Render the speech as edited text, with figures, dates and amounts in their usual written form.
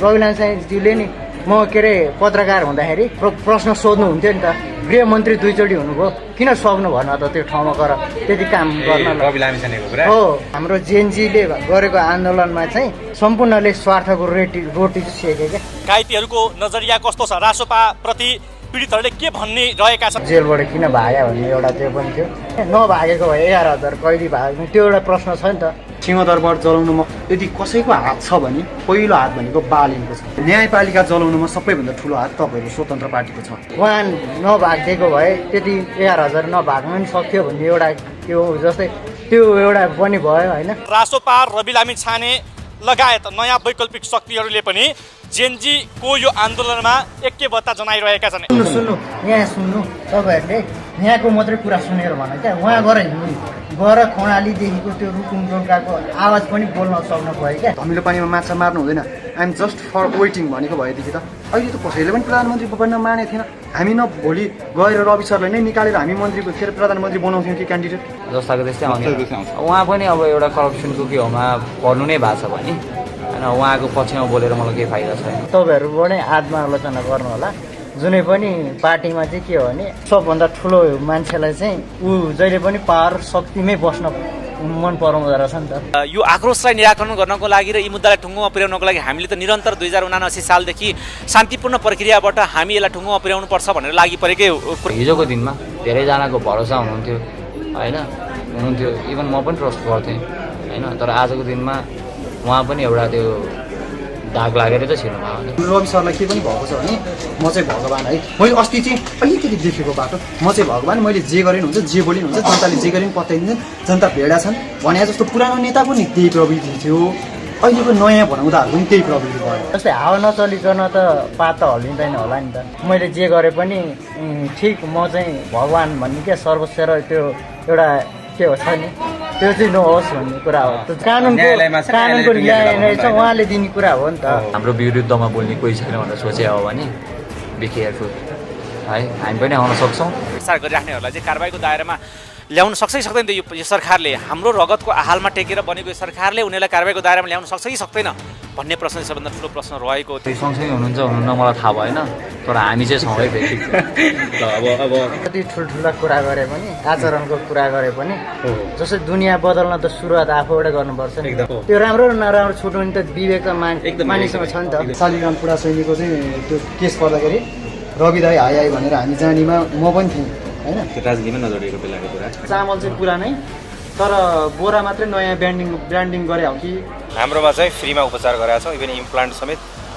रविलालज्यूले नि म के अरे पत्रकार हुँदाखेरि प्रश्न सोध्नुहुन्थ्यो नि त, गृहमन्त्री दुईचोटि हुनुभयो, किन सक्नु भन त त्यो ठाउँमा गर त्यति काम गर्न। हो, हाम्रो जेएनजीले गरेको आन्दोलनमा चाहिँ सम्पूर्णले स्वार्थको रोटी सेके क्या। घाइतेहरूको नजरिया कस्तो छ, रासोपा प्रति पीडितहरूले के भन्ने रहेका छन्? जेलबाट किन भाग्यो भन्ने एउटा त्यो पनि थियो। नभागेको भए 11,000 कैदी भाग्ने त्यो एउटा प्रश्न छ नि त। सिंहदरबार जलाउनुमा यदि कसैको हात छ भने पहिलो हात भनेको बालिनको छ। न्यायपालिका जलाउनुमा सबैभन्दा ठुलो हात तपाईँहरू स्वतन्त्र पार्टीको छ। उहाँ नभागिदिएको भए त्यति 11,000 नभाग्न पनि सक्थ्यो भन्ने एउटा त्यो जस्तै त्यो एउटा पनि भयो होइन। रासोपा, रवि लामिछाने लगायत नयाँ वैकल्पिक शक्तिहरूले पनि जेएनजीको यो आन्दोलनमा एकबद्धता जनाइरहेका छन्। सुन्नु यहाँ सुन्नु, तपाईँहरूले यहाँको मात्रै कुरा सुनेर भन क्या। उहाँ गएर हिँड्नु, गएर खनालीदेखिको त्यो रुकुम डोकाको आवाज पनि बोल्न सक्नु भयो क्या। धमिलो पानीमा माछा मार्नु हुँदैन, आइएम जस्ट फर वेटिङ भनेको भएदेखि त अहिले त कसैले पनि प्रधानमन्त्री बन्न मानेको थिएन। हामी न भोलि गएर रवि सरलाई नै निकालेर हामी मन्त्रीको के अरे प्रधानमन्त्री बनाउँथ्यौँ कि क्यान्डिडेट जस्ताको त्यस्तै आउँछ। उहाँ पनि अब एउटा करप्सनको के होमा पर्नु नै भएको छ भने होइन, उहाँको पक्षमा बोलेर मलाई केही फाइदा छैन। तपाईँहरूबाट नै आत्मालोचना गर्नु होला। जुनै पनि पार्टीमा चाहिँ के हो भने सबभन्दा ठुलो मान्छेलाई चाहिँ ऊ जहिले पनि पावर शक्तिमै बस्न मन पराउँदो रहेछ नि त। यो आक्रोशलाई निराकरण गर्नको लागि र यी मुद्दालाई ठुङ्गोमा पुर्याउनको लागि हामीले त निरन्तर 2079 सालदेखि शान्तिपूर्ण प्रक्रियाबाट हामी यसलाई ठुङ्गोमा पुर्याउनु पर्छ भनेर लागि परेकै हो। हिजोको दिनमा धेरैजनाको भरोसा हुनुहुन्थ्यो होइन, इभन म पनि ट्रस्ट गर्थेँ होइन, तर आजको दिनमा उहाँ पनि एउटा त्यो दाग लागेर त छिर्नु भयो। रवि सरलाई के पनि भएको छ भने म चाहिँ भगवान् है। मैले अस्ति चाहिँ अलिकति देखेको बाटो म चाहिँ भगवान्, मैले जे गरेँ हुन्छ, जे बोलिन् हुन्छ, जनताले जे गरेँ पत्याइदिन्छन्, जनता भेडा छन् भने जस्तो पुरानो नेताको नि त्यही प्रवृत्ति थियो, अहिलेको नयाँ भनाउँदाहरू पनि त्यही प्रवृत्ति भयो। जस्तै हावा नचलिकन त पात त हल्लिँदैन होला नि त। मैले जे गरे पनि ठिक, म चाहिँ भगवान् भन्ने क्या सर्वश्रेष्ठ त्यो एउटा के हो छ नि, त्यो चाहिँ नहोस् भन्ने कुरा हो। कानुनको न्याय छ उहाँले दिने कुरा हो नि त। हाम्रो विरुद्धमा बोल्ने कोही छैन भनेर सोचे हो भने बी केयरफुल है, हामी पनि आउन सक्छौँ। विचार गरिराख्नेहरूलाई चाहिँ कारबाहीको दायरामा ल्याउन सक्छ कि सक्दैन यो सरकारले? हाम्रो रगतको आहालमा टेकेर बनेको यो सरकारले उनीहरूलाई कारबाहीको दायरामा ल्याउन सक्छ कि सक्दैन भन्ने प्रश्न सबभन्दा ठुलो प्रश्न रहेको थियो। सँगसँगै हुनुहुन्छ हुनुहुन्न मलाई थाहा भएन, तर हामी चाहिँ सँगै फेरि अब कति ठुल्ठुला कुरा गरे पनि, आचरणको कुरा गरे पनि जस्तै दुनियाँ बदल्न त सुरुवात आफूबाट गर्नुपर्छ नि। त्यो राम्रो र नराम्रो छुट्नु नि त विवेक मानिसमा छ नि त। शालिग्राम पुरा सैनिकको चाहिँ त्यो केस पर्दाखेरि रवि दाई हाई भनेर हामी जानीमा म पनि थिएँ होइन। राजनीतिमा नजरिएको बेलाको कुरा। चामल चाहिँ पुरानै, तर बोरा मात्रै नयाँ ब्रान्डिङ गरे हो कि? हाम्रोमा चाहिँ फ्रीमा उपचार गराएको छौँ, इभन इम्प्लान्ट समेत